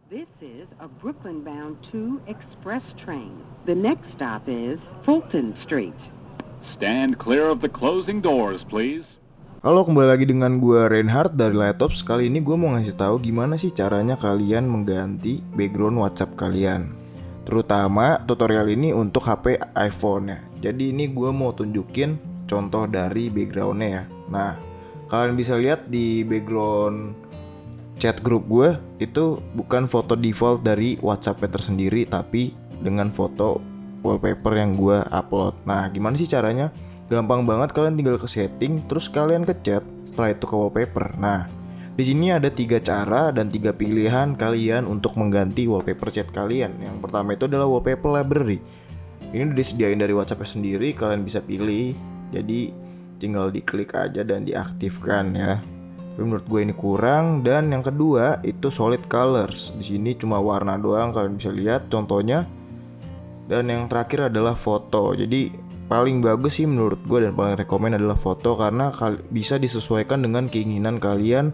This is a Brooklyn-bound 2 express train. The next stop is Fulton Street. Stand clear of the closing doors, please. Halo, kembali lagi dengan gue Reinhardt dari Laetobz. Kali ini gue mau ngasih tahu gimana sih caranya kalian mengganti background WhatsApp kalian. Terutama tutorial ini untuk HP iPhone ya. Jadi ini gue mau tunjukin contoh dari backgroundnya ya. Nah, kalian bisa lihat di background chat grup gue itu bukan foto default dari WhatsApp-nya tersendiri, tapi dengan foto wallpaper yang gue upload. Nah, gimana sih caranya? Gampang banget, kalian tinggal ke setting, terus kalian ke chat, setelah itu ke wallpaper. Nah, di sini ada 3 cara dan 3 pilihan kalian untuk mengganti wallpaper chat kalian. Yang pertama itu adalah wallpaper library. Ini udah disediain dari WhatsApp sendiri, kalian bisa pilih. Jadi tinggal diklik aja dan diaktifkan ya. Tapi menurut gue ini kurang. Dan yang kedua itu solid colors. Di sini cuma warna doang, kalian bisa lihat contohnya. Dan yang terakhir adalah foto. Jadi paling bagus sih menurut gue dan paling rekomen adalah foto, karena bisa disesuaikan dengan keinginan kalian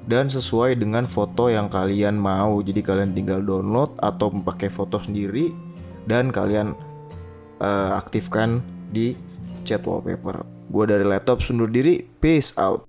dan sesuai dengan foto yang kalian mau. Jadi kalian tinggal download atau pakai foto sendiri dan kalian aktifkan di chat wallpaper. Gue dari Laetobz undur diri, peace out.